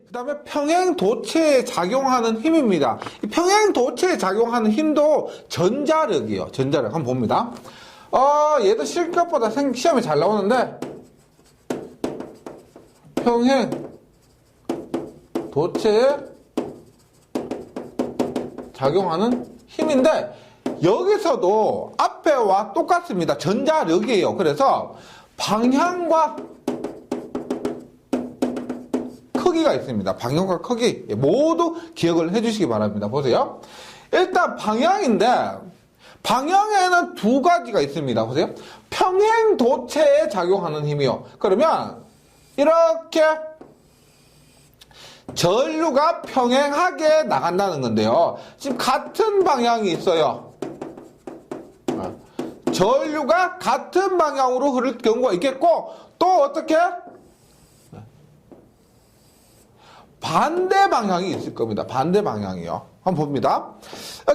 그 다음에 평행도체에 작용하는 힘입니다. 이 평행도체에 작용하는 힘도 전자력이에요. 전자력. 한번 봅니다. 얘도 실격보다 시험에 잘 나오는데, 평행도체에 작용하는 힘인데, 여기서도 앞에와 똑같습니다. 전자력이에요. 그래서 방향과 크기가 있습니다. 방향과 크기 모두 기억을 해주시기 바랍니다. 보세요. 일단 방향인데 방향에는 두 가지가 있습니다. 보세요. 평행도체에 작용하는 힘이요. 그러면 이렇게 전류가 평행하게 나간다는 건데요. 지금 같은 방향이 있어요. 전류가 같은 방향으로 흐를 경우가 있겠고, 또 어떻게? 반대 방향이 있을 겁니다. 반대 방향이요. 한번 봅니다.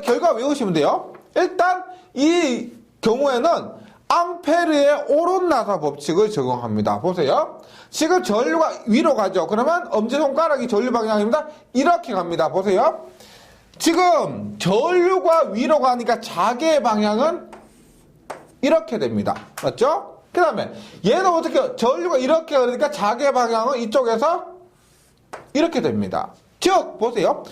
결과 외우시면 돼요. 일단 이 경우에는 앙페르의 오론나사 법칙을 적용합니다. 보세요. 지금 전류가 위로 가죠. 그러면 엄지손가락이 전류 방향입니다. 이렇게 갑니다. 보세요. 지금 전류가 위로 가니까 자개의 방향은 이렇게 됩니다. 맞죠? 그 다음에 얘는 어떻게, 전류가 이렇게 그러니까 자개 방향은 이쪽에서 이렇게 됩니다. 즉 보세요.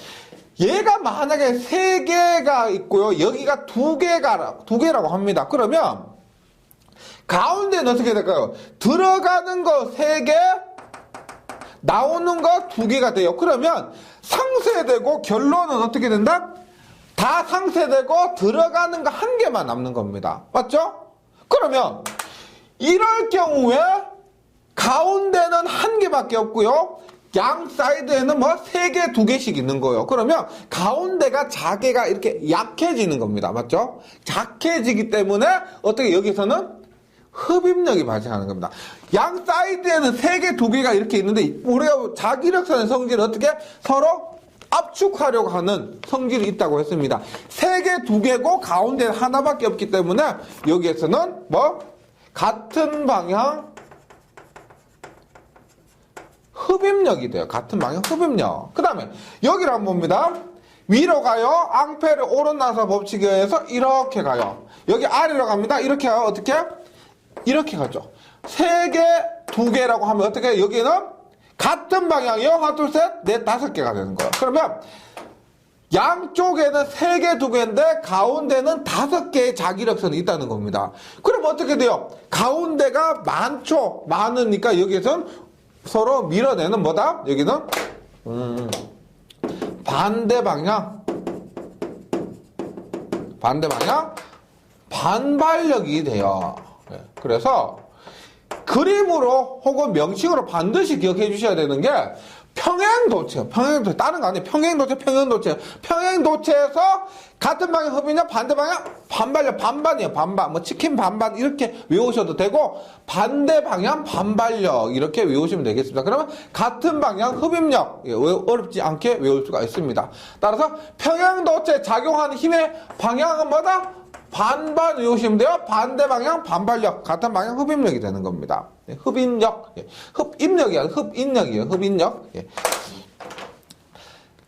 얘가 만약에 3개가 있고요. 여기가 2개라고 합니다. 그러면 가운데는 어떻게 될까요? 들어가는 거 3개, 나오는 거 2개가 돼요. 그러면 상쇄되고 결론은 어떻게 된다? 다 상쇄되고 들어가는 거 1개만 남는 겁니다. 맞죠? 그러면 이럴 경우에 가운데는 1개밖에 없고요. 양 사이드에는 뭐 3개, 2개씩 있는 거예요. 그러면 가운데가 자개가 이렇게 약해지는 겁니다. 맞죠? 약해지기 때문에 어떻게 여기서는 흡입력이 발생하는 겁니다. 양 사이드에는 3개, 2개가 이렇게 있는데 우리가 자기력선의 성질은 어떻게 서로 압축하려고 하는 성질이 있다고 했습니다. 3개, 2개고 가운데는 하나밖에 없기 때문에 여기에서는 뭐 같은 방향 흡입력이 돼요. 같은 방향 흡입력. 그 다음에 여기를 한번 봅니다. 위로 가요. 앙페르 오론나사 법칙에 의해서 이렇게 가요. 여기 아래로 갑니다. 이렇게 가요. 어떻게? 이렇게 가죠. 3개, 2개라고 하면 어떻게 해요? 여기는 같은 방향이요. 하나, 둘, 셋, 넷, 5개가 되는 거예요. 그러면 양쪽에는 3개, 2개인데 가운데는 5개의 자기력선이 있다는 겁니다. 그럼 어떻게 돼요? 가운데가 많으니까 여기에서는 서로 밀어내는 뭐다? 여기는 반대 방향 반발력이 돼요. 그래서 그림으로 혹은 명칭으로 반드시 기억해 주셔야 되는 게 평행도체, 다른 거 아니에요. 평행도체에서 같은 방향 흡입력, 반대 방향 반발력, 반반이에요. 반반, 뭐 치킨 반반 이렇게 외우셔도 되고, 반대 방향 반발력 이렇게 외우시면 되겠습니다. 그러면 같은 방향 흡입력 어렵지 않게 외울 수가 있습니다. 따라서 평행도체 작용하는 힘의 방향은 뭐다? 반반 외우시면 돼요. 반대 방향 반발력, 같은 방향 흡입력이 되는 겁니다. 흡입력, 흡입력이 아니라 흡입력이에요. 흡입력.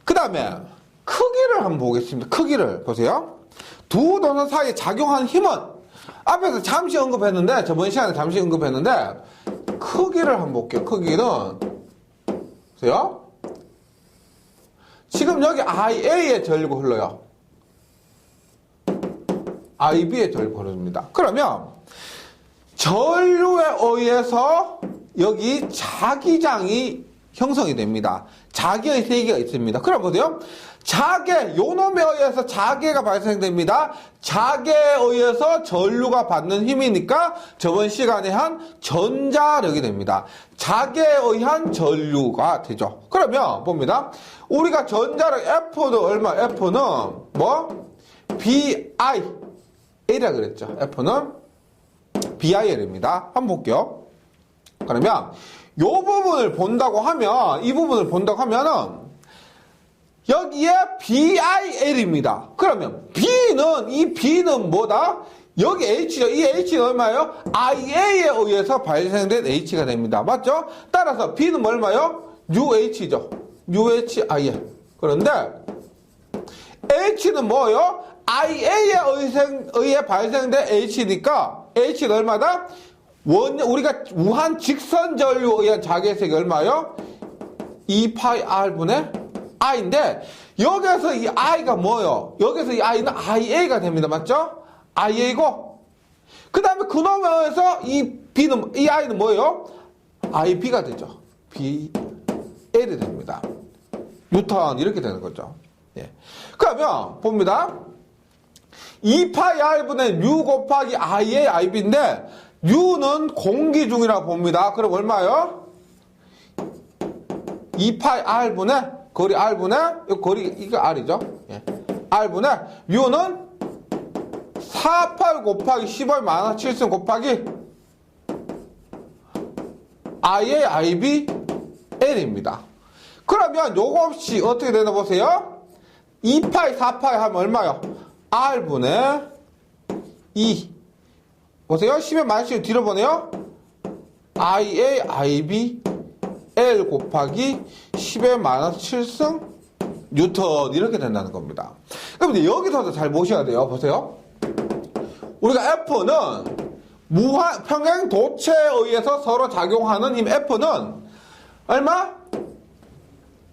그 다음에 크기를 한번 보겠습니다. 크기를 보세요. 두 도선 사이에 작용하는 힘은 앞에서 잠시 언급했는데, 저번 시간에 잠시 언급했는데, 크기를 한번 볼게요. 크기는 보세요. 지금 여기 IA의 전류가 흘러요. IB의 전류가 흐릅니다. 그러면 전류에 의해서 여기 자기장이 형성이 됩니다. 자기의 세계가 있습니다. 그럼 보세요. 자계, 요놈에 의해서 자계가 발생됩니다. 자계에 의해서 전류가 받는 힘이니까 저번 시간에 한 전자력이 됩니다. 자계에 의한 전류가 되죠. 그러면 봅니다. 우리가 전자력 F는 얼마? F는 뭐? BI A라 그랬죠. F는 BIL입니다. 한번 볼게요. 그러면 이 부분을 본다고 하면, 이 부분을 본다고 하면은 여기에 BIL입니다. 그러면 이 B는 뭐다? 여기 H죠. 이 H는 얼마예요? IA에 의해서 발생된 H가 됩니다. 맞죠? 따라서 B는 얼마예요? UH죠. UHIL. 그런데 H는 뭐예요? IA에 의해 발생된 H니까 H는 얼마다? 우리가 무한 직선 전류에 의한 자기의 얼마요? 2파이 R분의 I인데 여기서 이 I가 뭐예요? 여기서 이 I는 IA가 됩니다. 맞죠? IA고 그 다음에 그놈에서 이 I는 뭐예요? IB가 되죠. BL이 됩니다. 뉴턴 이렇게 되는 거죠. 예. 그러면 봅니다. 2파이 R분의 U 곱하기 IA, IB인데 U는 공기 중이라고 봅니다. 그럼 얼마요? 2파이 R분의 거리 R분의 거리 이거 R이죠. 예. R분의 U는 4파이 곱하기 15의 마이너스 7승 곱하기 IA, IB, L입니다. 그러면 요거 없이 어떻게 되나 보세요. 2파이, 4파이 하면 얼마요? R분의 2. 보세요. 10의 마이너스 1 뒤로 보내요. IA, IB, L 곱하기 10의 마이너스 7승 뉴턴 이렇게 된다는 겁니다. 그럼 이제 여기서도 잘 보셔야 돼요. 보세요. 우리가 F는 평행 도체에 의해서 서로 작용하는 힘 F는 얼마?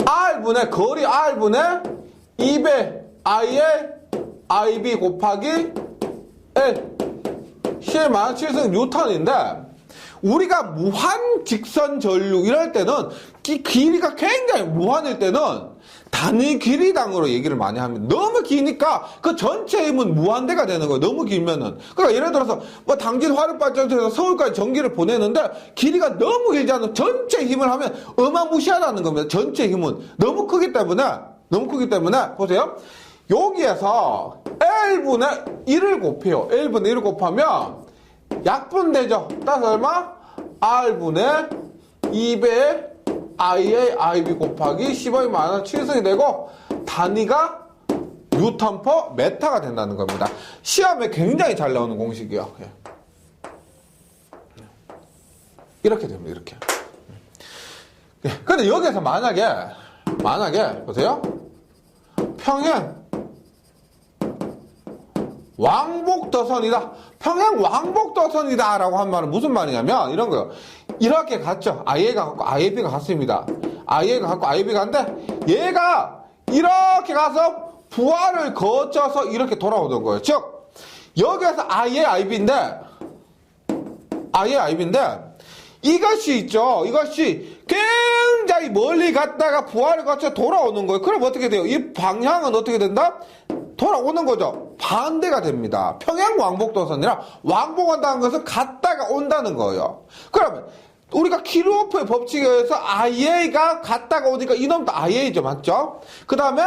R분의 거리 R분의 2배 IA, IB 곱하기 L 10의 마이너스 7승 뉴턴인데 우리가 무한 직선 전류 이럴 때는 길이가 굉장히 무한일 때는 단위 길이당으로 얘기를 많이 합니다. 너무 기니까 그 전체 힘은 무한대가 되는 거예요. 너무 길면은. 그러니까 예를 들어서 뭐 당진 화력발전소에서 서울까지 전기를 보내는데 길이가 너무 길지 않으면 전체 힘을 하면 어마무시하다는 겁니다. 전체 힘은 너무 크기 때문에 보세요. 여기에서 L분의 1을 곱해요. L분의 1을 곱하면 약분되죠. 따라서 얼마? R분의 2배 IA, IB 곱하기 15의 마이너스 7승이 되고 단위가 뉴턴 퍼 메타가 된다는 겁니다. 시험에 굉장히 잘 나오는 공식이에요. 예. 이렇게 됩니다. 이렇게. 예. 근데 여기서 만약에 보세요. 평행 왕복도선이다. 평행 왕복도선이다 라고 한 말은 무슨 말이냐면 이런 거요. 이렇게 갔죠. IA가 갔고 IB가 갔습니다. IA가 갔고 IB가 갔는데 얘가 이렇게 가서 부하를 거쳐서 이렇게 돌아오는 거예요. 즉 여기에서 IAIB인데 이것이 있죠. 이것이 굉장히 멀리 갔다가 부하를 거쳐 돌아오는 거예요. 그럼 어떻게 돼요? 이 방향은 어떻게 된다? 돌아오는 거죠. 반대가 됩니다. 평행 왕복도선이라 왕복한다는 것은 갔다가 온다는 거예요. 그러면 우리가 키르호프의 법칙에 의해서 IA가 갔다가 오니까 이놈도 IA죠. 맞죠? 그 다음에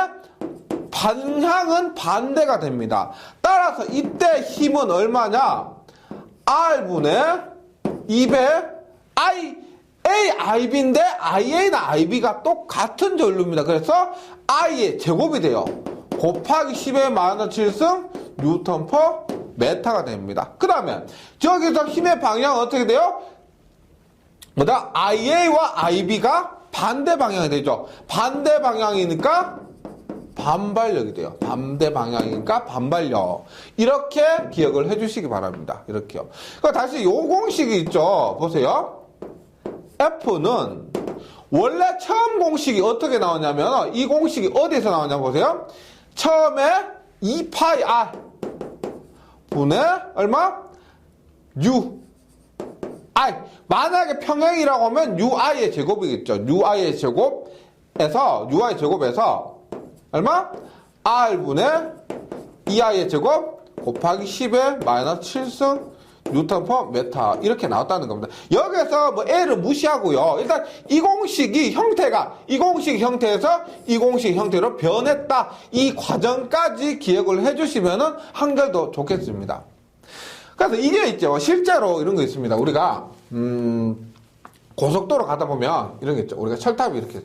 방향은 반대가 됩니다. 따라서 이때 힘은 얼마냐? R분의 2배 IAIB인데 IA나 IB가 똑같은 전류입니다. 그래서 I의 제곱이 돼요. 곱하기 10의 마이너스 7승 뉴턴 퍼 메타가 됩니다. 그 다음에 저기서 힘의 방향은 어떻게 돼요? 뭐다? IA와 IB가 반대 방향이 되죠. 반대 방향이니까 반발력이 돼요. 반대 방향이니까 반발력. 이렇게 기억을 해주시기 바랍니다. 이렇게요. 그러니까 다시 요 공식이 있죠. 보세요. F는 원래 처음 공식이 어떻게 나오냐면 이 공식이 어디서 나오냐 보세요. 처음에 2파이 R 분의 얼마? U I. 만약에 평행이라고 하면 UI의 제곱이겠죠. UI의 제곱에서 얼마? R분의 2I의 제곱 곱하기 10의 마이너스 7승 뉴턴 퍼 메타 이렇게 나왔다는 겁니다. 여기서 뭐 L을 무시하고요. 일단 이 공식이 형태에서 이 공식 형태로 변했다. 이 과정까지 기억을 해주시면은 한결 더 좋겠습니다. 그래서 이게 있죠. 실제로 이런 거 있습니다. 우리가 고속도로 가다 보면 이런 게 있죠. 우리가 철탑이 이렇게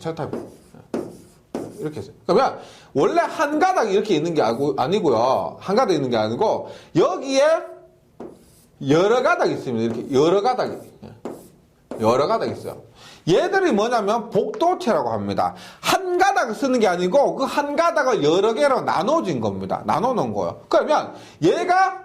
있어요. 그러면 원래 한 가닥 이렇게 있는 게 아니고요. 한 가닥 있는 게 아니고 여기에 여러 가닥이 있습니다. 이렇게 여러 가닥이. 여러 가닥 있어요. 얘들이 뭐냐면 복도체라고 합니다. 한 가닥을 쓰는 게 아니고 그 한 가닥을 여러 개로 나눠진 겁니다. 나눠놓은 거예요. 그러면 얘가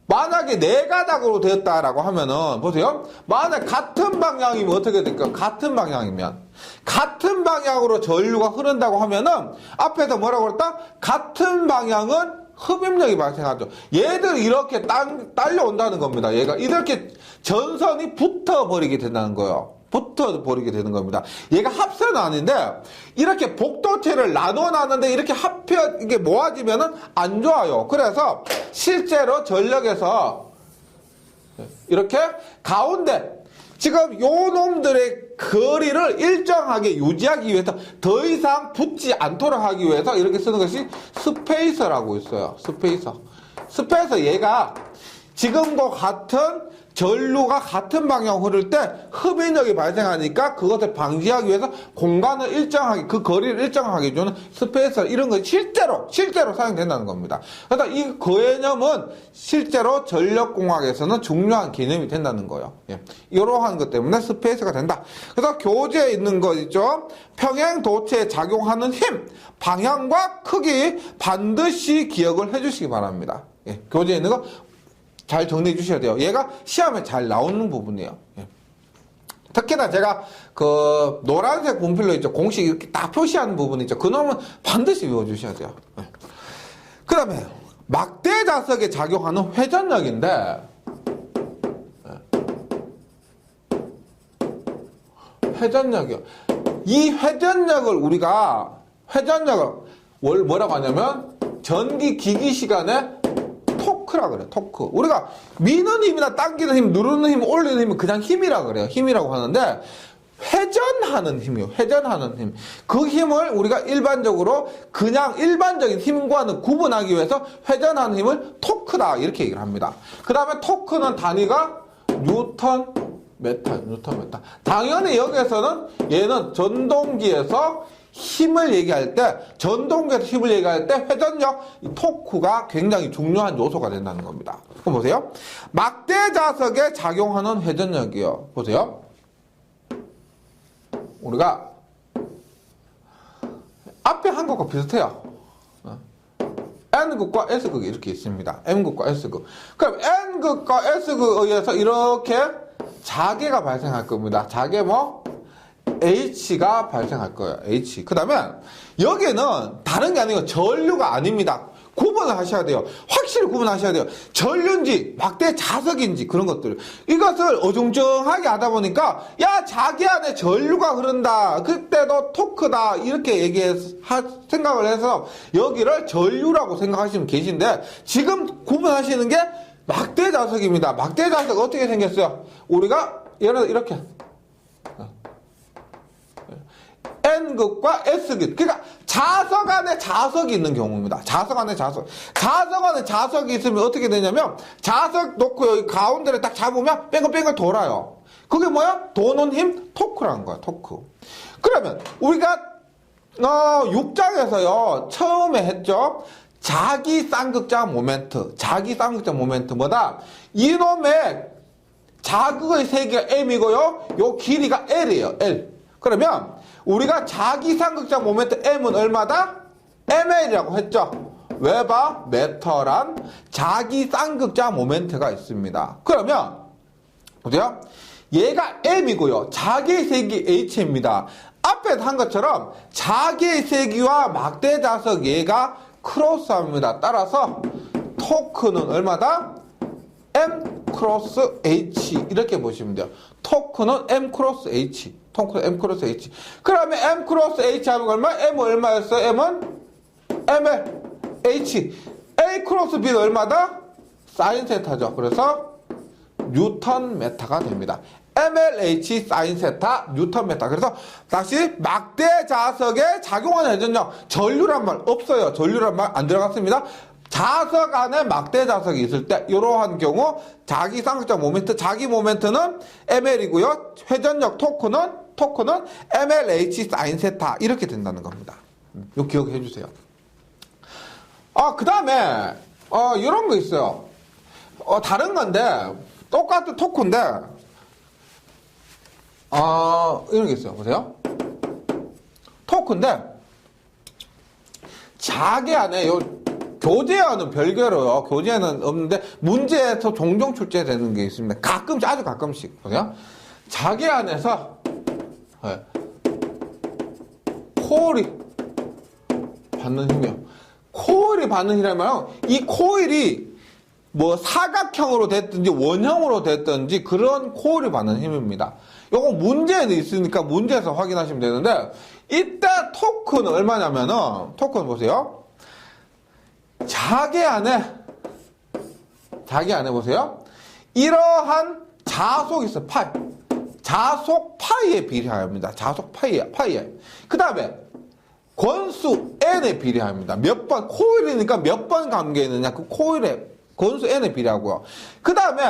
만약에 네 가닥으로 되었다라고 하면은 보세요. 만약 같은 방향이면 어떻게 될까요? 같은 방향이면 같은 방향으로 전류가 흐른다고 하면은 앞에서 뭐라고 그랬다? 같은 방향은 흡입력이 발생하죠. 얘들이 이렇게 딸려온다는 겁니다. 얘가 이렇게 전선이 붙어버리게 된다는 거예요. 붙어버리게 되는 겁니다. 얘가 합선은 아닌데 이렇게 복도체를 나눠놨는데 이렇게 이게 모아지면은 안 좋아요. 그래서 실제로 전력에서 이렇게 가운데 지금 요 놈들의 거리를 일정하게 유지하기 위해서 더 이상 붙지 않도록 하기 위해서 이렇게 쓰는 것이 스페이서라고 있어요. 스페이서 얘가 지금과 같은 전류가 같은 방향 흐를 때 흡인력이 발생하니까 그것을 방지하기 위해서 공간을 일정하게, 그 거리를 일정하게 해주는 스페이서, 이런 거 실제로 사용된다는 겁니다. 그래서 이 개념은 실제로 전력공학에서는 중요한 개념이 된다는 거예요. 예. 이러한 것 때문에 스페이서가 된다. 그래서 교재에 있는 거 있죠? 평행 도체에 작용하는 힘, 방향과 크기 반드시 기억을 해주시기 바랍니다. 예. 교재에 있는 거 잘 정리해 주셔야 돼요. 얘가 시험에 잘 나오는 부분이에요. 예. 특히나 제가 그 노란색 분필로 있죠. 공식 이렇게 딱 표시하는 부분 있죠. 그 놈은 반드시 외워주셔야 돼요. 예. 그 다음에 막대 자석에 작용하는 회전력인데 회전력이요. 이 회전력을 우리가 뭐라고 하냐면 전기 기기 시간에 토크라 그래요. 토크. 우리가 미는 힘이나 당기는 힘, 누르는 힘, 올리는 힘은 그냥 힘이라 그래요. 힘이라고 하는데 회전하는 힘이요. 회전하는 힘. 그 힘을 우리가 일반적으로 그냥 일반적인 힘과는 구분하기 위해서 회전하는 힘을 토크다 이렇게 얘기를 합니다. 그 다음에 토크는 단위가 뉴턴 메타. 당연히 여기에서는 얘는 전동기에서 힘을 얘기할 때, 전동기에서 힘을 얘기할 때 회전력, 이 토크가 굉장히 중요한 요소가 된다는 겁니다. 그럼 보세요. 막대 자석에 작용하는 회전력이요. 보세요. 우리가 앞에 한 것과 비슷해요. N극과 S극이 이렇게 있습니다. M극과 S극. 그럼 N극과 S극에 의해서 이렇게 자개가 발생할 겁니다. 자개 뭐? H가 발생할 거예요. H. 그 다음에 여기는 다른 게 아니고 전류가 아닙니다. 구분을 하셔야 돼요. 확실히 구분하셔야 돼요. 전류인지 막대 자석인지 그런 것들. 이것을 어중쩡하게 하다 보니까 야 자기 안에 전류가 흐른다. 그때도 토크다. 이렇게 생각을 해서 여기를 전류라고 생각하시면 계신데 지금 구분하시는 게 막대 자석입니다. 막대 자석 어떻게 생겼어요? 우리가 예를 들어 이렇게 N극과 S극. 그러니까 자석 안에 자석이 있는 경우입니다. 자석 안에 자석. 자석 안에 자석이 있으면 어떻게 되냐면 자석 놓고 여기 가운데를 딱 잡으면 뺑글뺑글 돌아요. 그게 뭐야? 도는 힘? 토크라는 거야. 토크. 그러면 우리가 6장에서요. 처음에 했죠. 자기 쌍극자 모멘트. 자기 쌍극자 모멘트 뭐다? 이놈의 자극의 세기가 M이고요. 요 길이가 L이에요. L. 그러면 우리가 자기 쌍극자 모멘트 M은 얼마다? mL이라고 했죠. 웨버 메터란 자기 쌍극자 모멘트가 있습니다. 그러면 보세요. 얘가 M이고요. 자기의 세기 H입니다. 앞에 한 것처럼 자기의 세기와 막대 자석 얘가 크로스합니다. 따라서 토크는 얼마다? M 크로스 H 이렇게 보시면 돼요. 토크는 M 크로스 H. 토크는 M 크로스 H. 그러면 M 크로스 H 하면 얼마? M은 얼마였어요? M은 ML H. A 크로스 B는 얼마다? 사인 세타죠. 그래서 뉴턴 메타가 됩니다. MLH 사인 세타 뉴턴 메타. 그래서 다시 막대 자석에 작용하는 회전력 전류란 말 없어요. 전류란 말 안 들어갔습니다. 자석 안에 막대 자석이 있을 때 이러한 경우 자기 쌍극자 모멘트, 자기 모멘트는 ML이고요. 회전력 토크는 MLH 사인 세타 이렇게 된다는 겁니다. 이거 기억해 주세요. 그 다음에 이런 거 있어요. 다른 건데 똑같은 토크인데 이런 게 있어요. 보세요. 토크인데, 자기 안에 교재와는 별개로요. 교재는 없는데, 문제에서 종종 출제되는 게 있습니다. 가끔씩, 아주 가끔씩. 보세요. 자기 안에서, 코일이 받는 힘이요. 코일이 받는 힘이라면, 이 코일이 뭐 사각형으로 됐든지 원형으로 됐든지 그런 코일이 받는 힘입니다. 요거 문제에는 있으니까 문제에서 확인하시면 되는데, 이때 토크는 얼마냐면은, 토크는 보세요. 자기 안에 보세요. 이러한 자속이 있어, 파이. 자속 파이에 비례합니다. 자속 파이에. 그 다음에 권수 n에 비례합니다. 몇 번, 코일이니까 몇 번 관계에 있느냐, 그 코일에 권수 n에 비례하고요. 그 다음에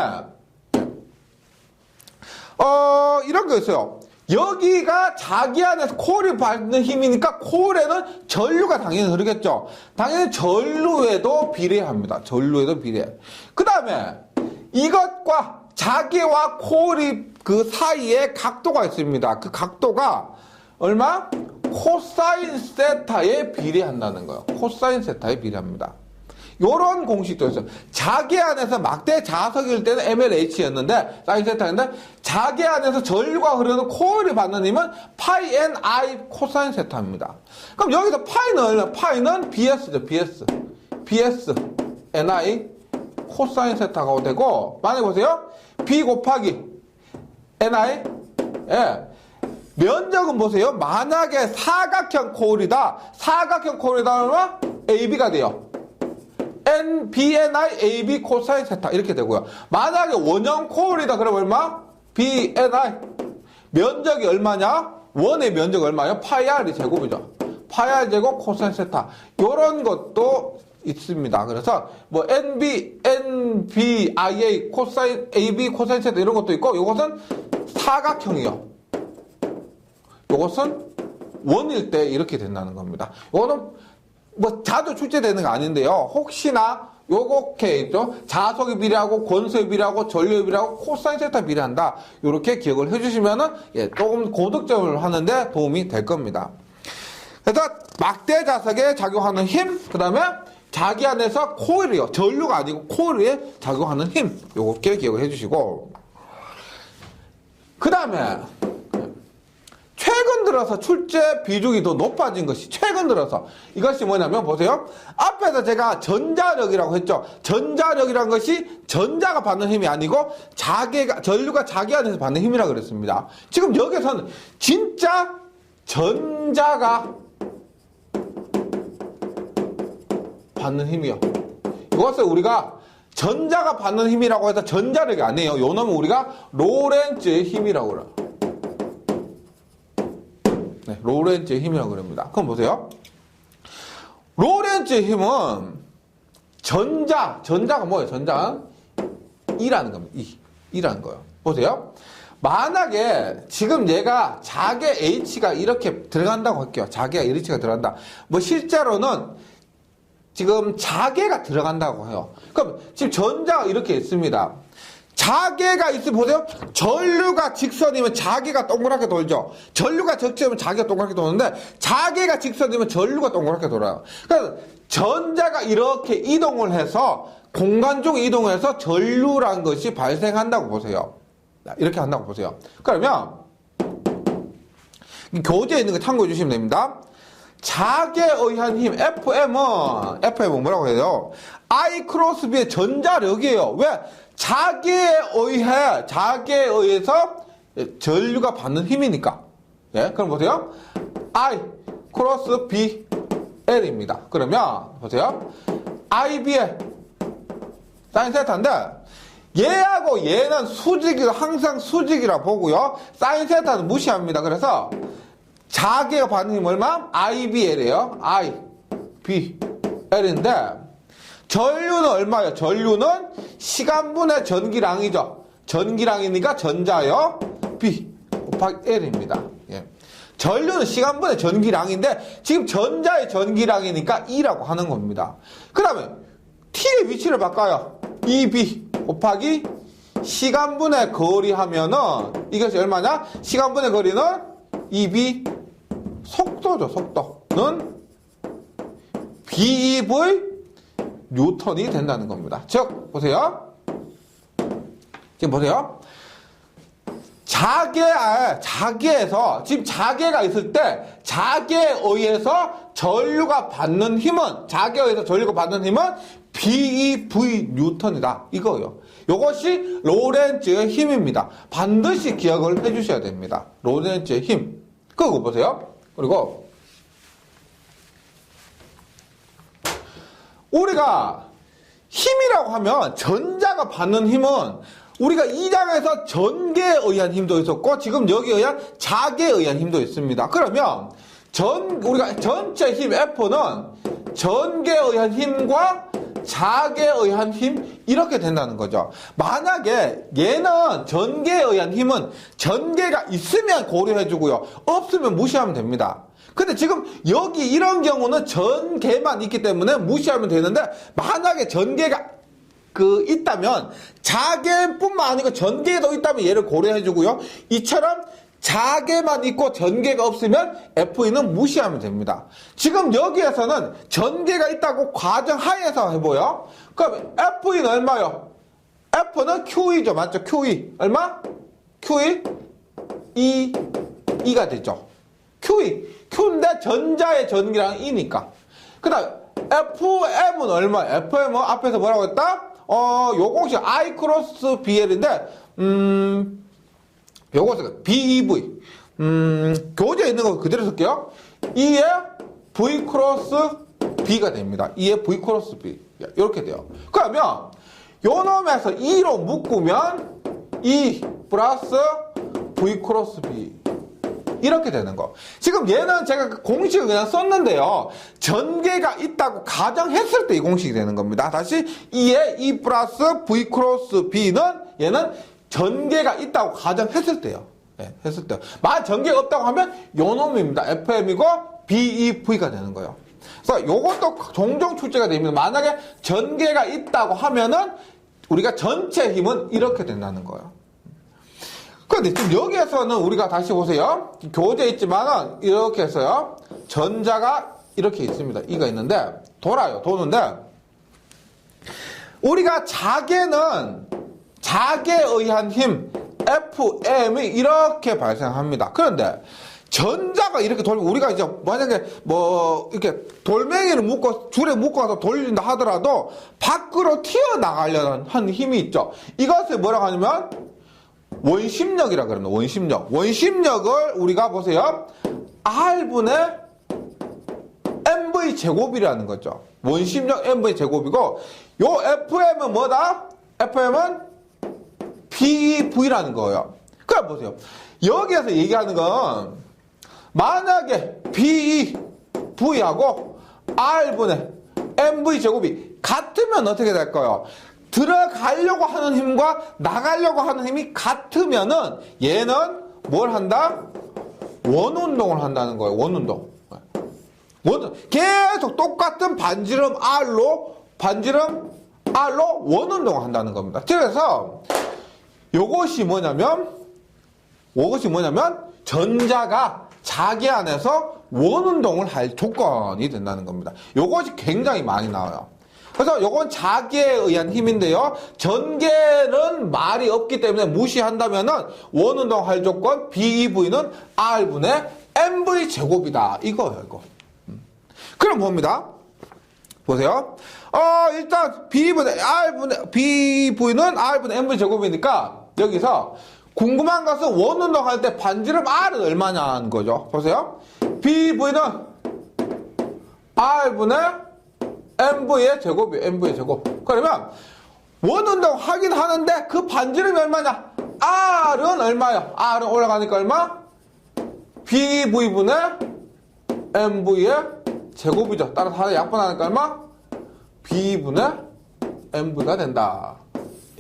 이런 거 있어요. 여기가 자기 안에서 코일이 받는 힘이니까 코일에는 전류가 당연히 흐르겠죠. 당연히 전류에도 비례합니다. 전류에도 비례해. 그 다음에 이것과 자기와 코일이 그 사이에 각도가 있습니다. 그 각도가 얼마? 코사인 세타에 비례한다는 거예요. 코사인 세타에 비례합니다. 요런 공식도 있어요. 자기 안에서 막대 자석일 때는 MLH였는데, 사인 세타인데, 자기 안에서 전류가 흐르는 코일이 받는 힘은 파이 N I 코사인 세타입니다. 그럼 여기서 파이는 얼마? 파이는 BS죠, BS. BS NI 코사인 세타가 되고, 만약에 보세요. B 곱하기 NI, 면적은 보세요. 만약에 사각형 코일이다. 사각형 코일이다 그러면 AB가 돼요. BNI AB 코사인 세타 이렇게 되고요. 만약에 원형 코일이다 그러면 얼마? BNI 면적이 얼마냐? 원의 면적이 얼마냐? 파이 R이 제곱이죠. 파이 R 제곱 코사인 세타 이런 것도 있습니다. 그래서 뭐 NBIA 코사인 AB 코사인 세타 이런 것도 있고, 이것은 사각형이요. 이것은 원일 때 이렇게 된다는 겁니다. 이거는 뭐 자주 출제되는 거 아닌데요. 혹시나 요렇게 있죠. 자속이 비례하고 권수에 비례하고 전류에 비례하고 코사인 세타 비례한다. 이렇게 기억을 해주시면은 조금 고득점을 하는데 도움이 될 겁니다. 그래서 막대 자석에 작용하는 힘, 그 다음에 자기 안에서 코일이요. 전류가 아니고 코일에 작용하는 힘. 요렇게 기억을 해주시고, 그 다음에 최근 들어서 출제 비중이 더 높아진 것이, 최근 들어서 이것이 뭐냐면 보세요. 앞에서 제가 전자력이라고 했죠. 전자력이란 것이 전자가 받는 힘이 아니고 전류가 자기 안에서 받는 힘이라고 그랬습니다. 지금 여기서는 진짜 전자가 받는 힘이요. 이것을 우리가 전자가 받는 힘이라고 해서 전자력이 아니에요. 요 놈은 우리가 로렌츠의 힘이라고 그래요. 네, 로렌츠의 힘이라고 그럽니다. 그럼 보세요. 로렌츠의 힘은 전자가 뭐예요? 전자는 E라는 겁니다. E라는 거예요. 보세요. 만약에 지금 얘가 자개 H가 이렇게 들어간다고 할게요. 자개가 H가 들어간다. 뭐 실제로는 지금 자개가 들어간다고 해요. 그럼 지금 전자가 이렇게 있습니다. 자개가 있으면 보세요. 전류가 직선이면 자개가 동그랗게 돌죠. 전류가 적지면 자개가 동그랗게 도는데, 자개가 직선이면 전류가 동그랗게 돌아요. 그래서 전자가 이렇게 이동을 해서 공간 중 이동을 해서 전류란 것이 발생한다고 보세요. 이렇게 한다고 보세요. 그러면 교재에 있는 거 참고해 주시면 됩니다. 자개에 의한 힘 FM은 뭐라고 해요? I 크로스 B의 전자력이에요. 왜? 자개에 의해서 전류가 받는 힘이니까. 예, 그럼 보세요. I 크로스 B L입니다. 그러면 보세요. IB의 사인 세타인데, 얘하고 얘는 항상 수직이라 보고요. 사인 세타는 무시합니다. 그래서 자개가 받는 힘 얼마? IBL이에요. IBL인데, 전류는 얼마예요? 전류는 시간분의 전기량이죠. 전기량이니까 전자요. B 곱하기 L입니다. 예. 전류는 시간분의 전기량인데, 지금 전자의 전기량이니까 E라고 하는 겁니다. 그 다음에 T의 위치를 바꿔요. EB 곱하기 시간분의 거리 하면은 이것이 얼마냐? 시간분의 거리는 2b 속도죠. 속도는 BEV 뉴턴이 된다는 겁니다. 즉 보세요. 지금 보세요. 자계에서 지금 자계가 있을 때 자계에 의해서 전류가 받는 힘은 BEV 뉴턴이다. 이거요. 이것이 로렌츠의 힘입니다. 반드시 기억을 해주셔야 됩니다. 로렌츠의 힘. 그거 보세요. 그리고 우리가 힘이라고 하면 전자가 받는 힘은 우리가 이 장에서 전계에 의한 힘도 있었고 지금 여기에 의한 자계에 의한 힘도 있습니다. 그러면 우리가 전체 힘 F는 전계에 의한 힘과 자계에 의한 힘 이렇게 된다는 거죠. 만약에 얘는 전계에 의한 힘은 전계가 있으면 고려해주고요. 없으면 무시하면 됩니다. 근데 지금 여기 이런 경우는 전계만 있기 때문에 무시하면 되는데 만약에 전계가 있다면 자계뿐만 아니고 전계도 있다면 얘를 고려해주고요. 이처럼 자계만 있고 전계가 없으면 FE는 무시하면 됩니다. 지금 여기에서는 전계가 있다고 과정하에서 해보여. 그럼 FE는 얼마요? F는 QE죠. 맞죠? QE. 얼마? QE? E가 되죠. QE. Q인데 전자의 전기량은 E니까. 그 다음 FM은 얼마예요? FM은 앞에서 뭐라고 했다? 요 공식 I 크로스 BL인데 요것은 BEV 교재에 있는 거 그대로 쓸게요. E에 V 크로스 B가 됩니다. E에 V 크로스 B 이렇게 돼요. 그러면 요 놈에서 E로 묶으면 E 플러스 V 크로스 B 이렇게 되는 거. 지금 얘는 제가 그 공식을 그냥 썼는데요. 전개가 있다고 가정했을 때 이 공식이 되는 겁니다. 다시 E에 E 플러스 V 크로스 B는 얘는 전개가 있다고 가정했을 때요. 네, 했을 때. 만약 전개가 없다고 하면 요 놈입니다. FM이고 BEV가 되는 거예요. 그래서 요것도 종종 출제가 됩니다. 만약에 전개가 있다고 하면은 우리가 전체 힘은 이렇게 된다는 거예요. 그런데 지금 여기에서는 우리가 다시 보세요. 교재에 있지만은 이렇게 했어요. 전자가 이렇게 있습니다. E가 있는데 돌아요. 도는데 우리가 자계는 자계에 의한 힘 FM이 이렇게 발생합니다. 그런데 전자가 이렇게 돌면 우리가 이제 만약에 뭐 이렇게 돌멩이를 묶어 줄에 묶어서 돌린다 하더라도 밖으로 튀어나가려는 한 힘이 있죠. 이것을 뭐라고 하냐면 원심력이라 그럽니다. 원심력. 원심력을 우리가 보세요. R분의 mv 제곱이라는 거죠. 원심력 mv 제곱이고 요 FM은 뭐다? FM은 BEV라는 거예요. 그럼 보세요. 여기에서 얘기하는 건 만약에 BEV하고 R분의 mv 제곱이 같으면 어떻게 될까요? 들어가려고 하는 힘과 나가려고 하는 힘이 같으면은 얘는 뭘 한다? 원운동을 한다는 거예요. 원운동. 계속 똑같은 반지름 R로 원운동을 한다는 겁니다. 그래서 요것이 뭐냐면 전자가 자기 안에서 원운동을 할 조건이 된다는 겁니다. 요것이 굉장히 많이 나와요. 그래서 요건 자기에 의한 힘인데요. 전개는 말이 없기 때문에 무시한다면은 원운동 할 조건 BEV는 R분의 mv 제곱이다. 이거예요, 이거. 그럼 봅니다. 보세요. 일단 BEV는 R분의 mv 제곱이니까 여기서 궁금한 것은 원운동 할 때 반지름 R은 얼마냐는 거죠. 보세요. BEV는 R분의 mv의 제곱이에요. mv의 제곱. 그러면 원운동 하긴 하는데 그 반지름이 얼마냐? R은 얼마요? R은 올라가니까 얼마? BEV분의 mv의 제곱이죠. 따라서 하나 약분하니까 얼마? B분의 mv가 된다.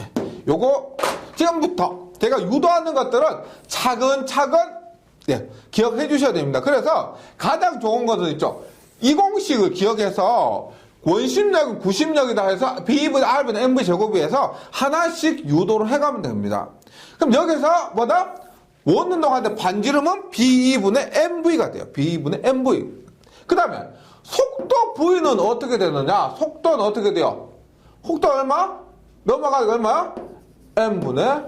예. 요거 지금부터 제가 유도하는 것들은 차근차근 기억해 주셔야 됩니다. 그래서 가장 좋은 것은 있죠. 이 공식을 기억해서 원심력은 90력이다 해서 B분의 R분의 Mv 제곱에 해서 하나씩 유도를 해가면 됩니다. 그럼 여기서 뭐다? 원운동할 때 반지름은 B2분의 MV가 돼요. B2분의 MV. 그 다음에 속도 V는 어떻게 되느냐? 속도는 어떻게 돼요? 속도 얼마? 넘어가기가 얼마야? M분의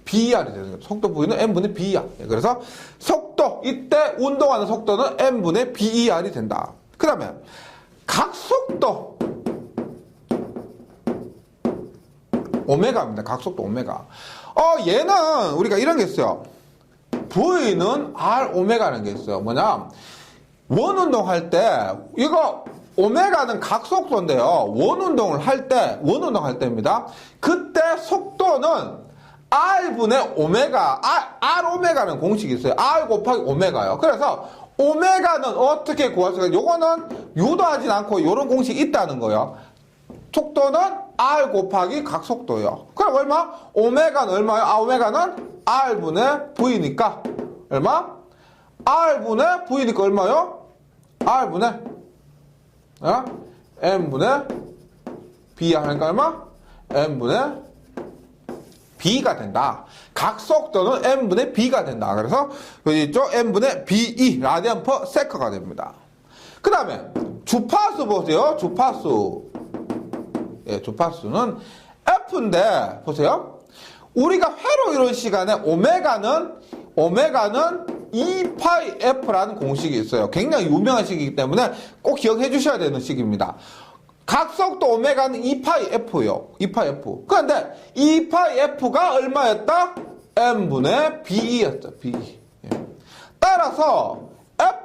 BR이 되는 거예요. 속도 V는 M분의 BR. 그래서 속도, 이때 운동하는 속도는 M분의 BER이 된다. 그 다음에 각속도 오메가입니다. 각속도 오메가. 얘는 우리가 이런 게 있어요. V는 R 오메가라는 게 있어요. 뭐냐? 원운동 할 때, 이거 오메가는 각속도인데요. 원운동을 할 때입니다. 그때 속도는 R분의 오메가, R 오메가는 공식이 있어요. R 곱하기 오메가요. 그래서 오메가는 어떻게 구할 수가 있어요? 요거는 유도하진 않고 요런 공식이 있다는 거예요. 속도는 R 곱하기 각속도예요. 그럼 얼마? 오메가는 얼마예요? 오메가는 R분의 V니까 얼마? R분의 V니까 얼마요? R분의 M분의 B 하니까 얼마? M분의 B가 된다. 각속도는 M분의 B가 된다. 그래서 여기 있죠? M분의 BE 라디안 퍼 세커가 됩니다. 그 다음에 주파수 보세요. 주파수. 예, 주파수는 F인데 보세요. 우리가 회로 이론 시간에 오메가는 2파이 F라는 공식이 있어요. 굉장히 유명한 식이기 때문에 꼭 기억해 주셔야 되는 식입니다. 각속도 오메가는 2파이 F요. 2파이 F. 그런데 2파이 F가 얼마였다? M분의 BE였죠. BE. 예. 따라서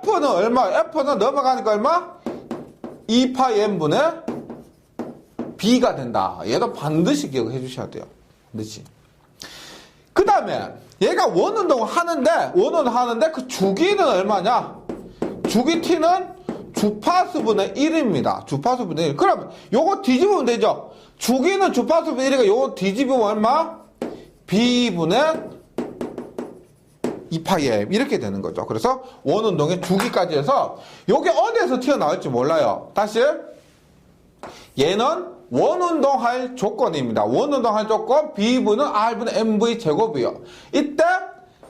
F는 얼마? F는 넘어가니까 얼마? 2파이 M분의 B가 된다. 얘도 반드시 기억해 주셔야 돼요. 반드시. 그 다음에 얘가 원운동을 하는데 그 주기는 얼마냐? 주기 T는 주파수분의 1입니다. 주파수분의 1. 그러면 요거 뒤집으면 되죠? 주기는 주파수분의 1이니까 요거 뒤집으면 얼마? B분의 2파이 이렇게 되는 거죠. 그래서 원운동의 주기까지 해서 요게 어디에서 튀어나올지 몰라요. 다시 얘는 원운동할 조건입니다. 원운동할 조건 B분은 R분의 MV 제곱이요.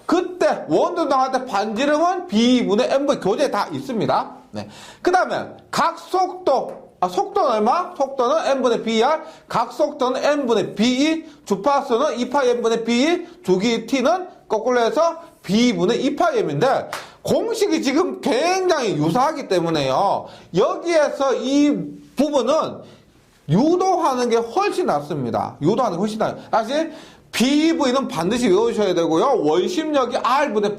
그때 원운동할 때 반지름은 B분의 MV 교재에 다 있습니다. 네. 그 다음에 각속도, 속도는 얼마? 속도는 M분의 BR, 각속도는 M분의 BE, 주파수는 2파이 M분의 BE, 주기 T는 거꾸로 해서 B분의 2파이 M인데, 공식이 지금 굉장히 유사하기 때문에요. 여기에서 이 부분은 유도하는 게 훨씬 낫습니다. 유도하는 게 훨씬 나아요. 다시 BV는 반드시 외우셔야 되고요. 원심력이 R분의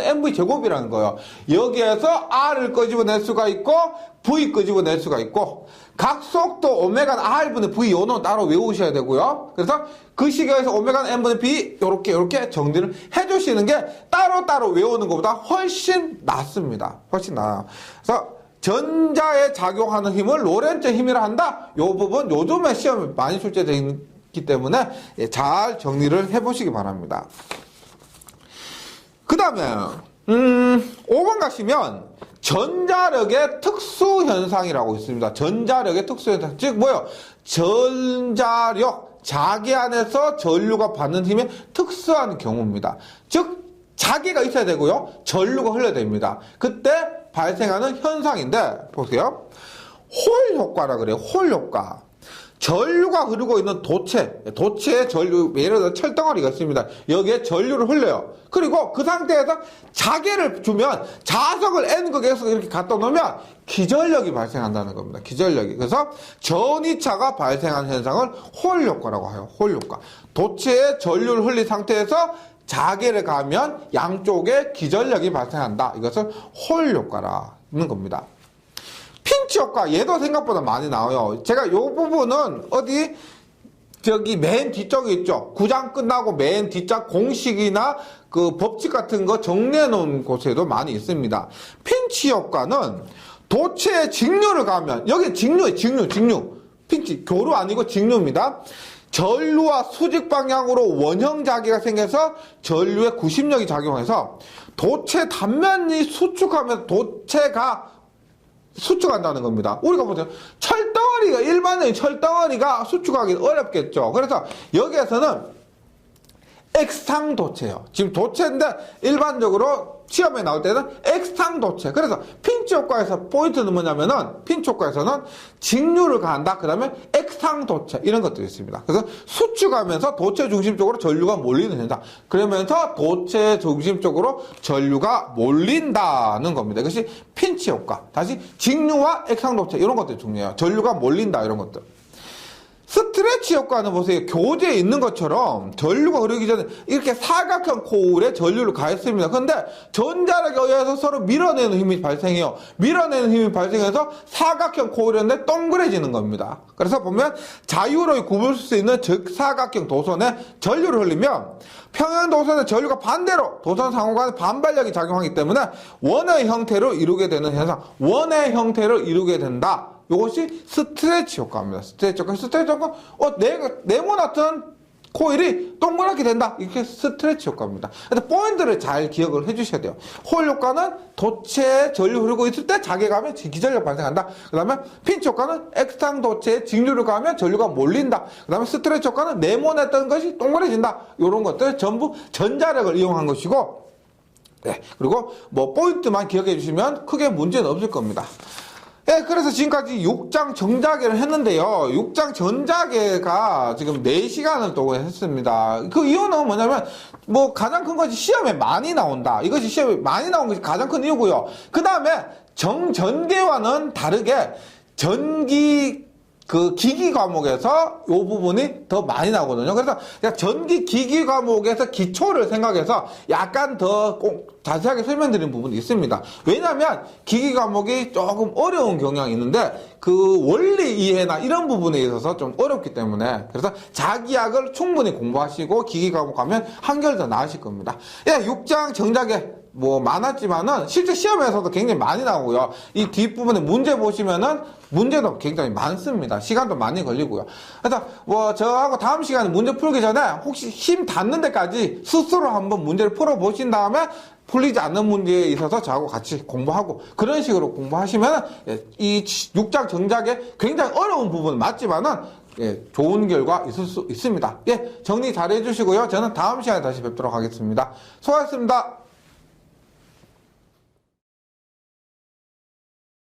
MV 제곱이라는 거예요. 여기에서 R을 끄집어낼 수가 있고 V 끄집어낼 수가 있고 각속도 오메가는 R분의 V 요는 따로 외우셔야 되고요. 그래서 그 시기에서 오메가는 M분의 B 요렇게 정리를 해주시는 게 따로따로 외우는 것보다 훨씬 낫습니다. 훨씬 나아요. 그래서 전자에 작용하는 힘을 로렌츠 힘이라 한다. 요 부분 요즘에 시험에 많이 출제되어 있기 때문에 잘 정리를 해보시기 바랍니다. 그 다음에 5번 가시면 전자력의 특수현상이라고 있습니다. 전자력의 특수현상. 즉 뭐예요? 전자력, 자기 안에서 전류가 받는 힘의 특수한 경우입니다. 즉 자기가 있어야 되고요. 전류가 흘러야 됩니다. 그때 발생하는 현상인데 보세요. 홀 효과라 그래요. 홀 효과. 전류가 흐르고 있는 도체에 전류, 예를 들어 철덩어리가 있습니다. 여기에 전류를 흘려요. 그리고 그 상태에서 자개를 주면 자석을 N극에서 이렇게 갖다 놓으면 기전력이 발생한다는 겁니다. 기전력이. 그래서 전이차가 발생하는 현상을 홀 효과라고 해요. 홀 효과. 도체에 전류를 흘린 상태에서 자개를 가면 양쪽에 기전력이 발생한다. 이것을 홀 효과라는 겁니다. 핀치 효과, 얘도 생각보다 많이 나와요. 제가 이 부분은 맨 뒤쪽에 있죠. 9장 끝나고 맨 뒷장 공식이나 그 법칙 같은 거 정리해 놓은 곳에도 많이 있습니다. 핀치 효과는 도체에 직류를 가면, 여기 직류예요. 직류. 핀치, 교류 아니고 직류입니다. 전류와 수직 방향으로 원형 자기가 생겨서 전류에 구심력이 작용해서 도체 단면이 수축하면서 도체가 수축한다는 겁니다. 우리가 보세요. 철덩어리가, 일반적인 철덩어리가 수축하기 어렵겠죠. 그래서 여기에서는 액상도체예요. 지금 도체인데 일반적으로 시험에 나올 때는 액상도체. 그래서 핀치 효과에서 포인트는 뭐냐면은, 핀치 효과에서는 직류를 가한다. 그 다음에 액상도체. 이런 것들이 있습니다. 그래서 수축하면서 도체 중심 쪽으로 전류가 몰리는 현상. 그러면서 도체 중심 쪽으로 전류가 몰린다는 겁니다. 이것이 핀치 효과. 다시 직류와 액상도체. 이런 것들이 중요해요. 전류가 몰린다. 이런 것들. 스트레치 효과는 보세요. 교재에 있는 것처럼 전류가 흐르기 전에 이렇게 사각형 코일에 전류를 가했습니다. 그런데 전자력에 의해서 서로 밀어내는 힘이 발생해요. 밀어내는 힘이 발생해서 사각형 코일인데 동그래지는 겁니다. 그래서 보면 자유로이 굽을 수 있는 적사각형 도선에 전류를 흘리면 평행 도선의 전류가 반대로 도선 상호간에 반발력이 작용하기 때문에 원의 형태를 이루게 되는 현상. 원의 형태를 이루게 된다. 이것이 스트레치 효과입니다. 스트레치 효과, 네모나던 코일이 동그랗게 된다. 이게 스트레치 효과입니다. 그래서 포인트를 잘 기억을 해주셔야 돼요. 홀 효과는 도체에 전류 흐르고 있을 때 자괴감에 기전력 발생한다. 그 다음에 핀치 효과는 액상 도체에 직류를 가하면 전류가 몰린다. 그 다음에 스트레치 효과는 네모났던 것이 동그래진다. 이런 것들 전부 전자력을 이용한 것이고, 네. 그리고 뭐 포인트만 기억해 주시면 크게 문제는 없을 겁니다. 예, 그래서 지금까지 6장 정자계를 했는데요. 6장 전자계가 지금 4시간을 동안 했습니다. 그 이유는 뭐냐면, 뭐, 가장 큰 것이 시험에 많이 나온다. 이것이 시험에 많이 나온 것이 가장 큰 이유고요. 그 다음에 정전계와는 다르게 기기 과목에서 이 부분이 더 많이 나오거든요. 그래서 기기 과목에서 기초를 생각해서 약간 더 꼭 자세하게 설명드리는 부분이 있습니다. 왜냐하면 기기 과목이 조금 어려운 경향이 있는데 그 원리 이해나 이런 부분에 있어서 좀 어렵기 때문에, 그래서 자기약을 충분히 공부하시고 기기 과목 하면 한결 더 나으실 겁니다. 예, 6장 정작에 뭐 많았지만은 실제 시험에서도 굉장히 많이 나오고요. 이 뒷부분에 문제 보시면은 문제도 굉장히 많습니다. 시간도 많이 걸리고요. 그래서 뭐 저하고 다음 시간에 문제 풀기 전에 혹시 힘 닿는 데까지 스스로 한번 문제를 풀어 보신 다음에 풀리지 않는 문제에 있어서 저하고 같이 공부하고 그런 식으로 공부하시면 이 6장 정작에 굉장히 어려운 부분은 맞지만은 좋은 결과 있을 수 있습니다. 예, 정리 잘 해주시고요. 저는 다음 시간에 다시 뵙도록 하겠습니다. 수고하셨습니다.